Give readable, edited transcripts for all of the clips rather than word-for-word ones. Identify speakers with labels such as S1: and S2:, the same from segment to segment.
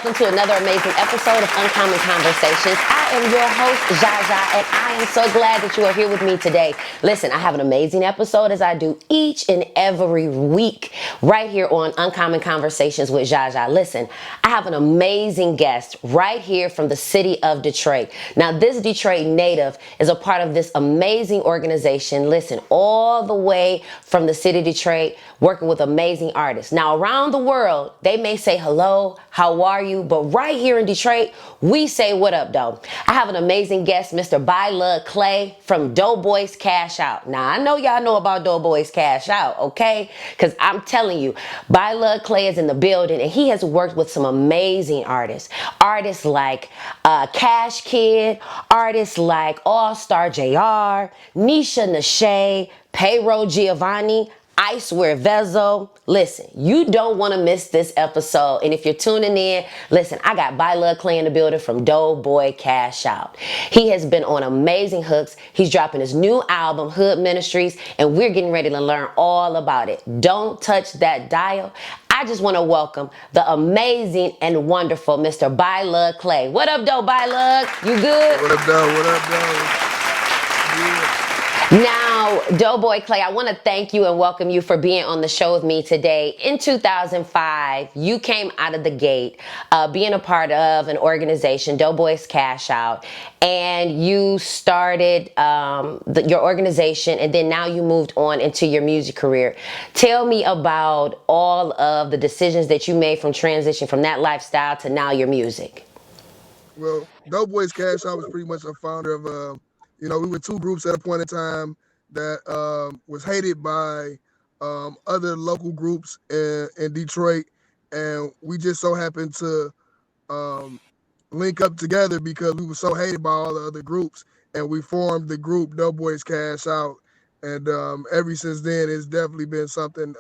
S1: welcome to another amazing episode of Uncommon Conversations. I am your host, Zsa Zsa, and I am so glad that you are here with me today. Listen, I have an amazing episode as I do each and every week right here on Uncommon Conversations with Zsa Zsa. Listen, I have an amazing guest right here from the city of Detroit. Now, this Detroit native is a part of this amazing organization. Listen, all the way from the city of Detroit, working with amazing artists. Now, around the world, they may say hello, how are you? But right here in Detroit, we say what up, though. I have an amazing guest, Mr. Bylug Clay from Doughboy's Cashout. Now, I know y'all know about Doughboy's Cashout, okay? Because I'm telling you, Bylug Clay is in the building, and he has worked with some amazing artists. Artists like Cash Kid, artists like All-Star JR, Nisha Nashay, Payroll Giovanni, I swear, Vezo. Listen, you don't want to miss this episode. And if you're tuning in, listen, I got Bylug Clay in the building from Doughboy Cashout. He has been on amazing hooks. He's dropping his new album, Hood Ministries, and we're getting ready to learn all about it. Don't touch that dial. I just want to welcome the amazing and wonderful Mr. Bylug Clay. What up, though, Bylug? You good?
S2: What up, though? What up, though? Yeah.
S1: Now, Doughboy Clay, I want to thank you and welcome you for being on the show with me today. In 2005, you came out of the gate being a part of an organization, Doughboy's Cashout, and you started your organization, and then now you moved on into your music career. Tell me about all of the decisions that you made from transition from that lifestyle to now your music.
S2: Well, Doughboy's Cashout was pretty much a founder of, we were two groups at a point in time that was hated by other local groups in Detroit. And we just so happened to link up together because we were so hated by all the other groups. And we formed the group Doughboy's Cashout. And ever since then, it's definitely been something,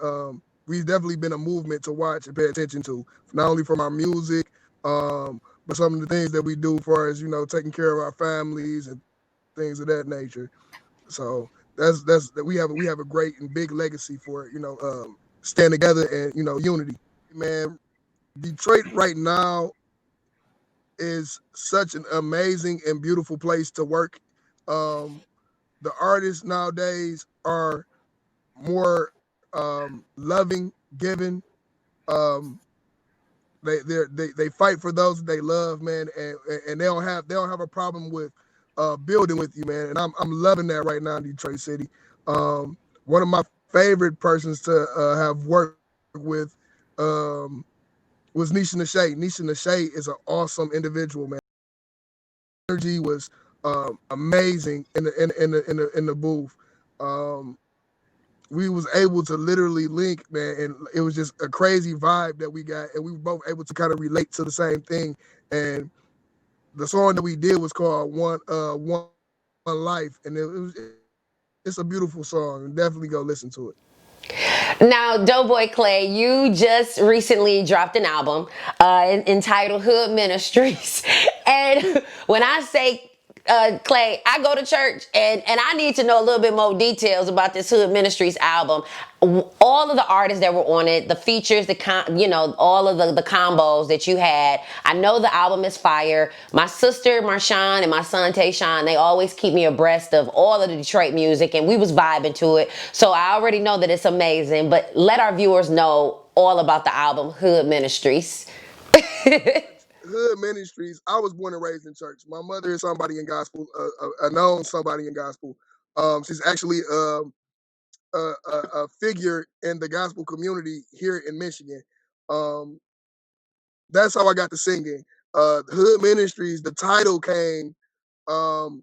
S2: we've definitely been a movement to watch and pay attention to, not only from our music, but some of the things that we do as far as, taking care of our families and things of that nature. So that's we have a great and big legacy for it, stand together and, unity. Man, Detroit right now is such an amazing and beautiful place to work. The artists nowadays are more loving, giving. Um, they fight for those that they love, man, and they don't have a problem with building with you, man. And I'm loving that right now in Detroit City. One of my favorite persons to have worked with was Nisha Nashay. Nisha Nashay is an awesome individual, man. Energy was amazing in the booth. We was able to literally link, man, and it was just a crazy vibe that we got, and we were both able to kind of relate to the same thing. And the song that we did was called One Life, and it's a beautiful song. Definitely go listen to it.
S1: Now, Doughboy Clay, you just recently dropped an album entitled Hood Ministries. And when I say Clay, I go to church and I need to know a little bit more details about this Hood Ministries album. All of the artists that were on it, the features, all of the combos that you had. I know the album is fire. My sister Marshawn and my son Tayshawn, they always keep me abreast of all of the Detroit music, and we was vibing to it. So I already know that it's amazing, but let our viewers know all about the album Hood Ministries.
S2: Hood Ministries. I was born and raised in church. My mother is somebody in gospel, a known somebody in gospel. She's actually a figure in the gospel community here in Michigan. Um, that's how I got to singing. Hood Ministries. The title came um,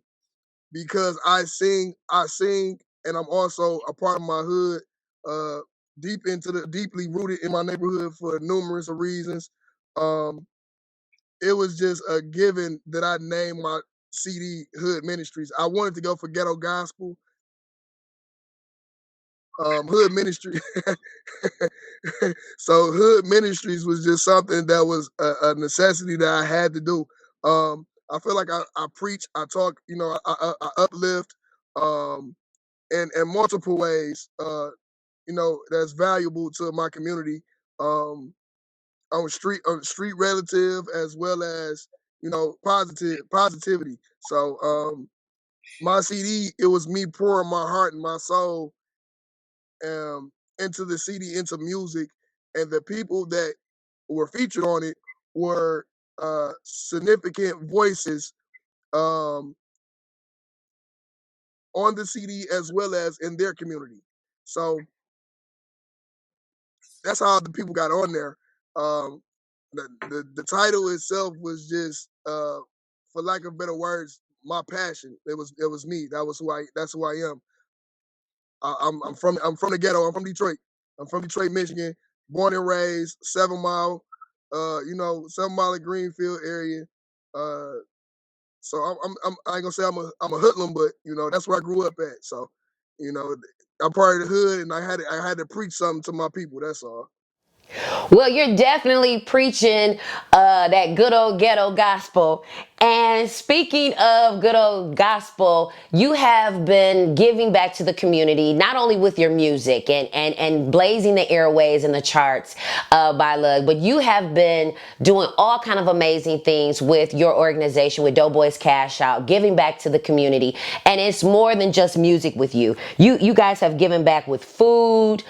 S2: because I sing, and I'm also a part of my hood. Uh, deeply rooted in my neighborhood for numerous of reasons. Um, it was just a given that I named my CD Hood Ministries. I wanted to go for ghetto gospel. Hood Ministry. So Hood Ministries was just something that was a necessity that I had to do. I feel like I preach, I talk, I uplift in multiple ways, that's valuable to my community. Um, on street relative as well as positivity. So my CD, it was me pouring my heart and my soul into the CD, into music, and the people that were featured on it were significant voices um, on the CD as well as in their community. So that's how the people got on there. Um, the title itself was just, for lack of better words, my passion. It was me. That's who I am. I'm from the ghetto. I'm from Detroit. I'm from Detroit, Michigan. Born and raised 7 Mile, 7 Mile in Greenfield area. Uh, so I ain't gonna say I'm a hoodlum, but that's where I grew up at. So, you know, I'm part of the hood, and I had to preach something to my people. That's all.
S1: Well, you're definitely preaching that good old ghetto gospel. And speaking of good old gospel, you have been giving back to the community, not only with your music and blazing the airways and the charts, Bylug, but you have been doing all kind of amazing things with your organization, with Doughboy's Cashout, giving back to the community. And it's more than just music with you. You guys have given back with food,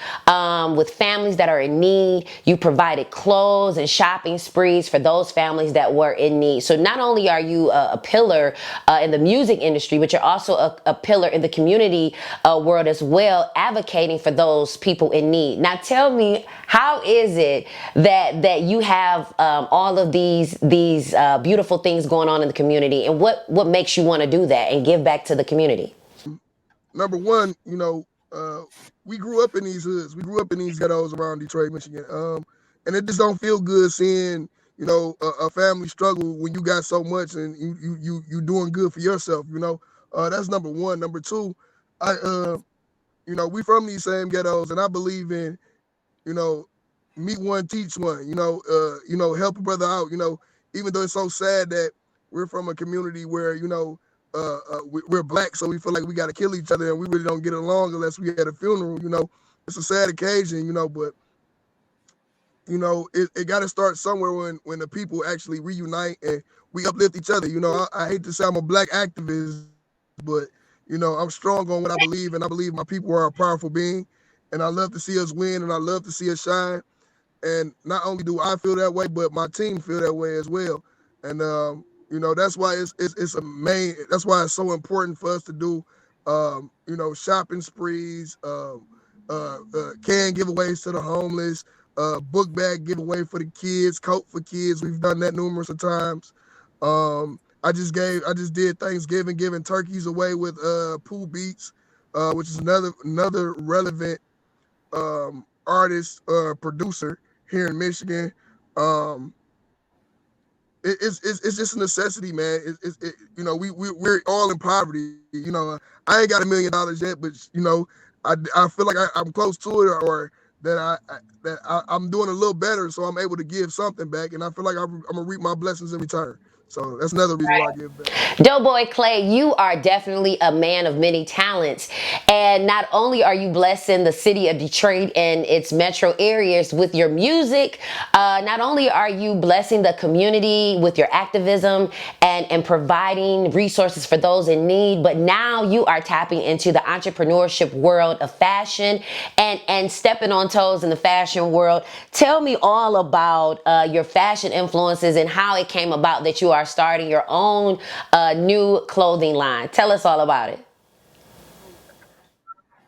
S1: with families that are in need. You provided clothes and shopping sprees for those families that were in need. So not only are you a pillar in the music industry, but you're also a pillar in the community world as well, advocating for those people in need. Now tell me, how is it that you have all of these beautiful things going on in the community, and what makes you want to do that and give back to the community?
S2: Number one, we grew up in these hoods. We grew up in these ghettos around Detroit, Michigan. And it just don't feel good seeing, a family struggle when you got so much and you doing good for yourself. That's number one. Number two, I we from these same ghettos, and I believe in, meet one, teach one. Help a brother out. Even though it's so sad that we're from a community where we're black, so we feel like we got to kill each other, and we really don't get along unless we at a funeral. It's a sad occasion. But it got to start somewhere when the people actually reunite and we uplift each other. I hate to say I'm a black activist, but I'm strong on what I believe, and I believe my people are a powerful being, and I love to see us win, and I love to see us shine. And not only do I feel that way, but my team feel that way as well. And that's why that's why it's so important for us to do shopping sprees, can giveaways to the homeless, book bag giveaway for the kids, coat for kids. We've done that numerous of times. I just did Thanksgiving, giving turkeys away with Pooh Beats, which is another relevant artist, producer here in Michigan. Um, it's just a necessity, man. We're all in poverty. I ain't got $1 million yet, but I feel like I'm close to it, or I'm doing a little better, so I'm able to give something back, and I feel like I'm gonna reap my blessings in return. So that's another reason why I give back.
S1: Doughboy Clay, you are definitely a man of many talents. And not only are you blessing the city of Detroit and its metro areas with your music, not only are you blessing the community with your activism and providing resources for those in need, but now you are tapping into the entrepreneurship world of fashion and stepping on toes in the fashion world. Tell me all about your fashion influences and how it came about that you are starting your own new clothing line. Tell us all about it.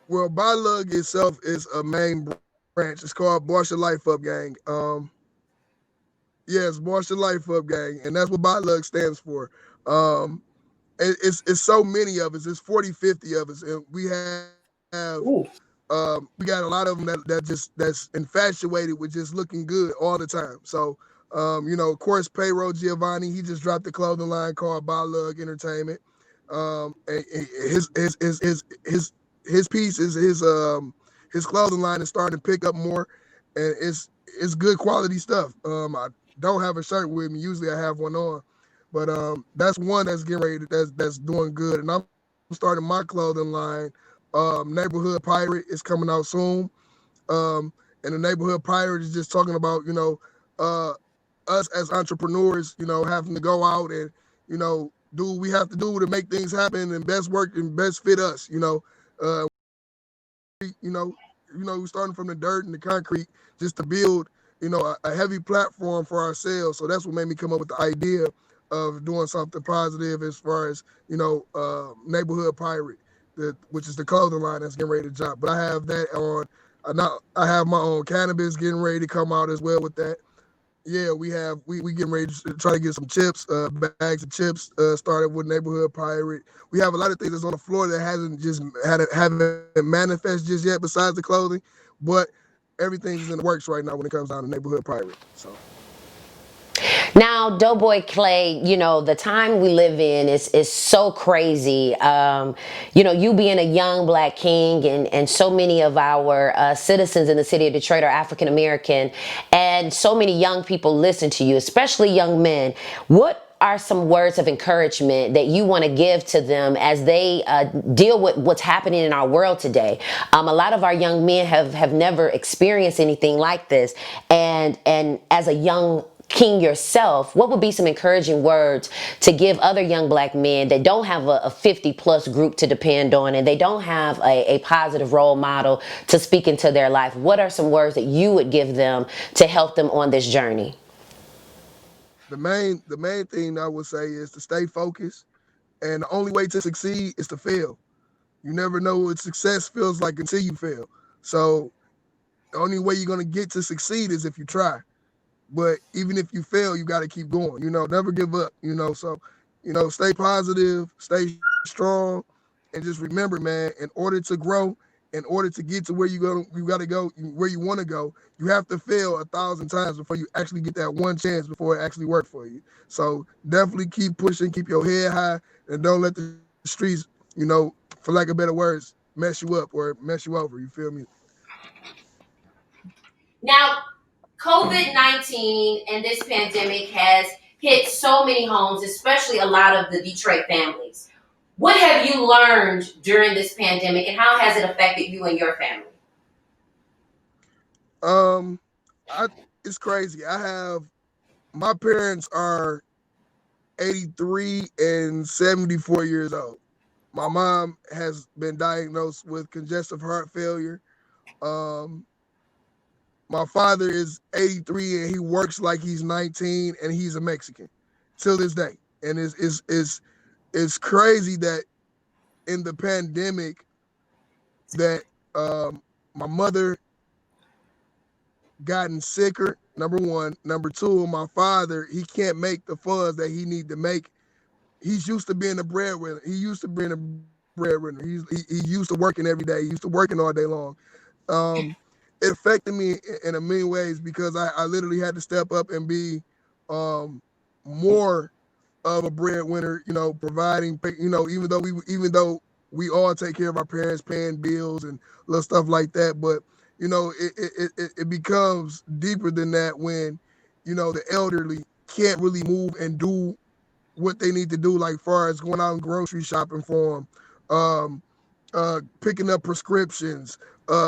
S2: Well, Bylug itself is a main branch. It's called Boss Your Life Up Gang. Yes, Boss Your Life Up Gang, and that's what Bylug stands for. Um, it's so many of us. It's 40, 50 of us, and
S3: Ooh.
S2: we got a lot of them that's infatuated with just looking good all the time. So, of course, Payroll Giovanni, he just dropped the clothing line called Bylug Entertainment. And his piece is his clothing line is starting to pick up more, and it's good quality stuff. I don't have a shirt with me. Usually, I have one on, but that's one that's getting ready. That's doing good, and I'm starting my clothing line. Neighborhood Pirate is coming out soon. Um, and the Neighborhood Pirate is just talking about uh, us as entrepreneurs, having to go out and, do what we have to do to make things happen and best work and best fit us. Uh, you know, starting from the dirt and the concrete just to build, a heavy platform for ourselves. So that's what made me come up with the idea of doing something positive as far as, neighborhood pirate, which is the clothing line that's getting ready to drop. But I have that on. I have my own cannabis getting ready to come out as well with that. Yeah, we getting ready to try to get some chips, bags of chips. Started with neighborhood pirate. We have a lot of things that's on the floor that hasn't just haven't manifest just yet. Besides the clothing, but everything's in the works right now when it comes down to neighborhood pirate. So.
S1: Now, Doughboy Clay, the time we live in is so crazy. You being a young black king, and so many of our citizens in the city of Detroit are African American, and so many young people listen to you, especially young men. What are some words of encouragement that you want to give to them as they deal with what's happening in our world today? A lot of our young men have never experienced anything like this, and as a young king yourself, what would be some encouraging words to give other young black men that don't have a 50 plus group to depend on, and they don't have a positive role model to speak into their life? What are some words that you would give them to help them on this journey?
S2: The main thing I would say is to stay focused, and the only way to succeed is to fail. You never know what success feels like until you fail. So the only way you're gonna get to succeed is if you try. But even if you fail, you got to keep going. Never give up. So stay positive, stay strong, and just remember, man. In order to grow, in order to get to where you got to go where you want to go. You have to fail 1,000 times before you actually get that one chance before it actually worked for you. So definitely keep pushing, keep your head high, and don't let the streets, for lack of better words, mess you up or mess you over. You feel me?
S1: Now, COVID 19 and this pandemic has hit so many homes, especially a lot of the Detroit families. What have you learned during this pandemic, and how has it affected you and your family?
S2: Um, I it's crazy. My parents are 83 and 74 years old. My mom has been diagnosed with congestive heart failure. Um, my father is 83 and he works like he's 19 and he's a Mexican till this day. And it's crazy that in the pandemic that my mother gotten sicker. Number one, number two, my father he can't make the funds that he need to make. He's used to being a breadwinner. He used to being a breadwinner. He used to working every day. He used to working all day long. Um, it affected me in a million ways because I literally had to step up and be um, more of a breadwinner. Providing. Even though we all take care of our parents, paying bills and little stuff like that, but it becomes deeper than that when the elderly can't really move and do what they need to do, like far as going out and grocery shopping for them, picking up prescriptions,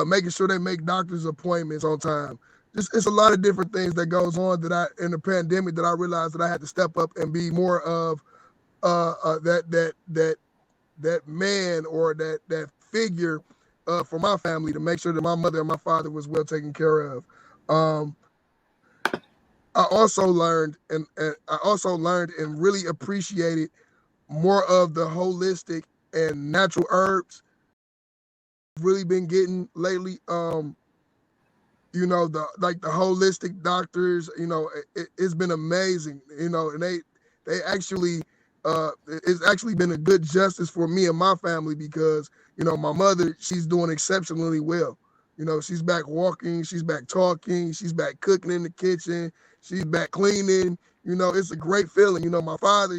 S2: making sure they make doctor's appointments on time. Just it's a lot of different things that goes on that I in the pandemic that I realized that I had to step up and be more of that man or that figure for my family to make sure that my mother and my father was well taken care of. Um, I also learned and really appreciated more of the holistic and natural herbs I've really been getting lately. The holistic doctors, it's been amazing, and they actually it's actually been a good justice for me and my family because my mother she's doing exceptionally well. She's back walking, she's back talking, she's back cooking in the kitchen, she's back cleaning. It's a great feeling. My father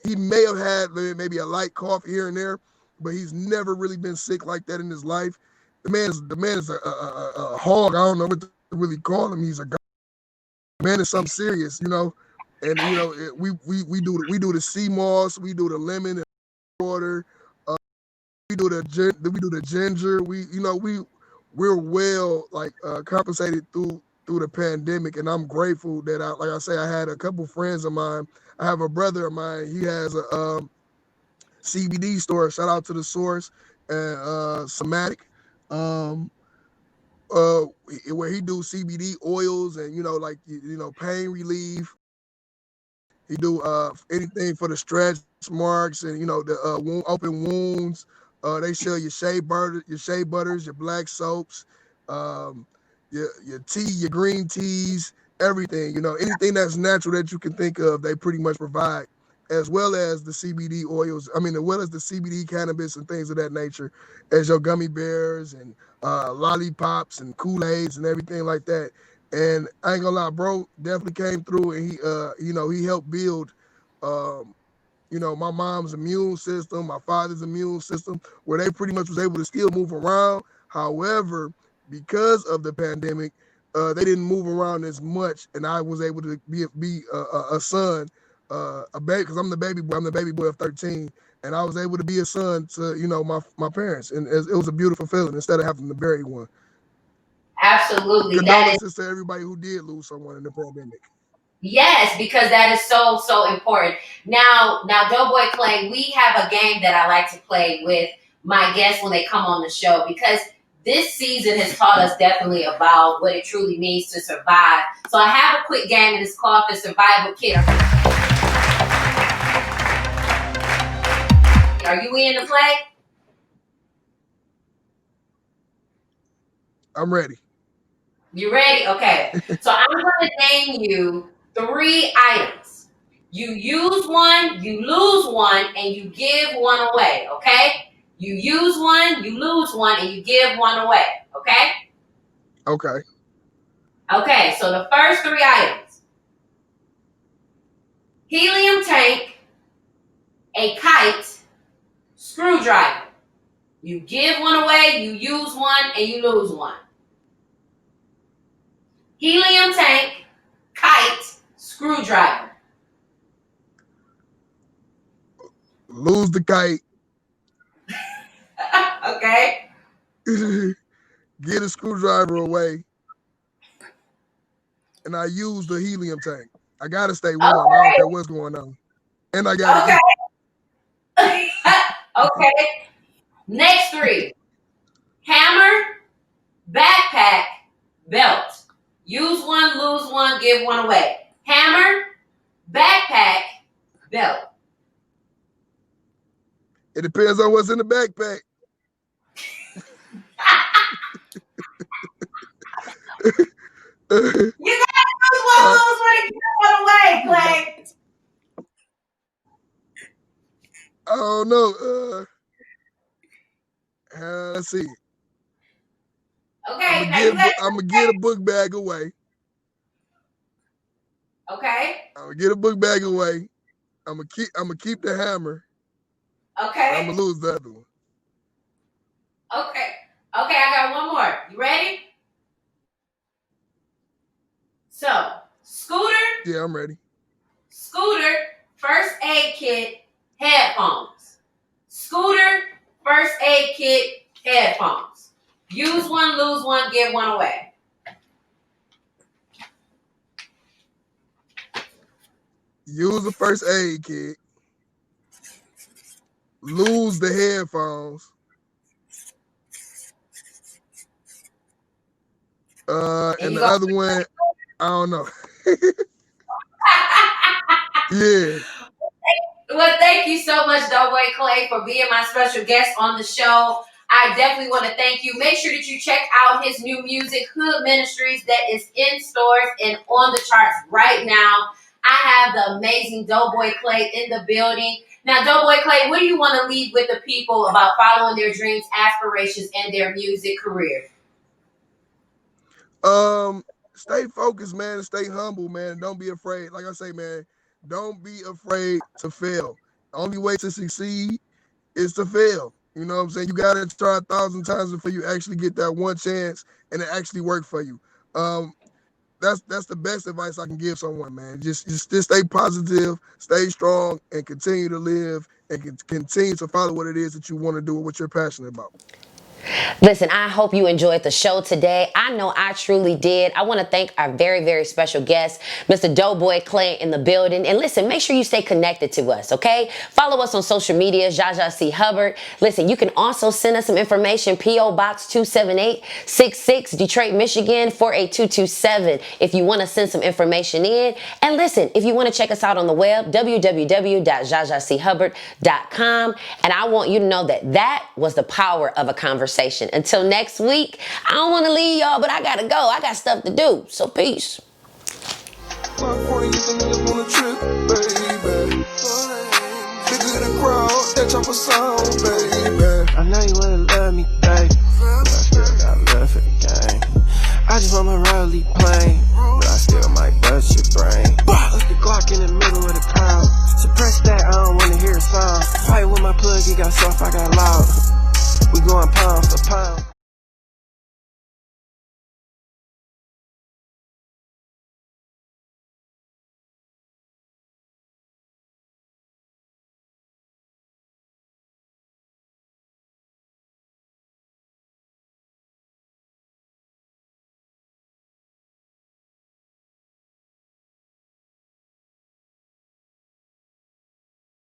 S2: he may have had maybe a light cough here and there, but he's never really been sick like that in his life. The man is a hog. I don't know what to really call him. He's a man is something serious, and we do the sea moss, we do the lemon and water, we do the ginger. we're well compensated through the pandemic, and I'm grateful that like I say, I had a couple friends of mine. I have a brother of mine. He has a CBD store. Shout out to the source and Somatic. Um, uh, where he do CBD oils and pain relief. He do anything for the stretch marks and the open wounds. They sell your shea butters, your black soaps, um, your tea, your green teas, everything. Anything that's natural that you can think of, they pretty much provide, as well as the CBD oils. I mean, as well as the CBD cannabis and things of that nature, as your gummy bears and lollipops and Kool-Aids and everything like that. And I ain't gonna lie, bro, definitely came through, and he helped build, um, my mom's immune system, my father's immune system, where they pretty much was able to still move around. However, because of the pandemic, they didn't move around as much, and I was able to be a son, a baby, because I'm the baby boy. I'm the baby boy of 13, and I was able to be a son to my parents, and it was a beautiful feeling instead of having to bury one.
S1: Absolutely. That is
S2: Condolences to everybody who did lose someone in the pandemic.
S1: yes, because that is so so important. Now, Doughboy Clay, we have a game that I like to play with my guests when they come on the show because this season has taught us definitely about what it truly means to survive. So I have a quick game and it's called the Survival Kit. Are you in to play?
S2: I'm ready.
S1: You ready? Okay. So I'm going to name you 3 items. You use one, you lose one, and you give one away. Okay? You use one, you lose one, and you give one away. Okay?
S2: Okay.
S1: Okay. So the first 3 items: helium tank, a kite, screwdriver. You give one away, you use one, and you lose one. Helium tank, kite, screwdriver.
S2: Lose the kite.
S1: Okay.
S2: Get a screwdriver away, and I use the helium tank. I gotta stay warm.
S1: Okay.
S2: I don't care what's going on, and I gotta
S1: Okay. Okay. Next 3: hammer, backpack, belt. Use one, lose one, give one away. Hammer, backpack, belt.
S2: eat. It depends on what's in the backpack.
S1: You gotta use one, lose one, and give one away, Clay.
S2: I don't know. Let's see.
S1: Okay.
S2: I'm gonna get a book bag away.
S1: Okay.
S2: I'm gonna get a book bag away. I'm gonna keep the hammer.
S1: Okay.
S2: I'm gonna lose the other one.
S1: Okay. Okay, I got one more. You ready? So, scooter.
S2: Yeah, I'm ready.
S1: Scooter, first aid kit, headphones. Scooter, first aid kit, headphones. Use one, lose one, give one away.
S2: Use the first aid kit. Lose the headphones. And the other one, I don't know. Yeah.
S1: Well, thank you so much, Doughboy Clay, for being my special guest on the show. I definitely want to thank you. Make sure that you check out his new music, Hood Ministries, that is in stores and on the charts right now. I have the amazing Doughboy Clay in the building. Now, Doughboy Clay, what do you want to leave with the people about following their dreams, aspirations, and their music career?
S2: Stay focused, man, and stay humble, man. Don't be afraid. Like I say, man, don't be afraid to fail. The only way to succeed is to fail. You know what I'm saying? You gotta try 1,000 times before you actually get that one chance and it actually work for you. That's the best advice I can give someone, man. Just stay positive, stay strong, and continue to live and continue to follow what it is that you want to do and what you're passionate about.
S1: Listen, I hope you enjoyed the show today. I know I truly did. I want to thank our very, very special guest, Mr. Doughboy Clay in the building. And listen, make sure you stay connected to us, okay? Follow us on social media, Zsa Zsa C. Hubbard. Listen, you can also send us some information, P.O. Box 27866, Detroit, Michigan, 48227, if you want to send some information in. And listen, if you want to check us out on the web, www.zsachhubbard.com. And I want you to know that that was the power of a conversation. Until next week, I don't want to leave y'all, but I gotta go. I got stuff to do. So peace.
S4: I know you wanna love me, baby, but I still got love for the game. I just want my Rowley plane, but I still might bust your brain. Bust the Glock in the middle of the crowd. Suppress that, I don't wanna hear a sound. Fight with my plug, he got soft, I got loud. We going pound for pound.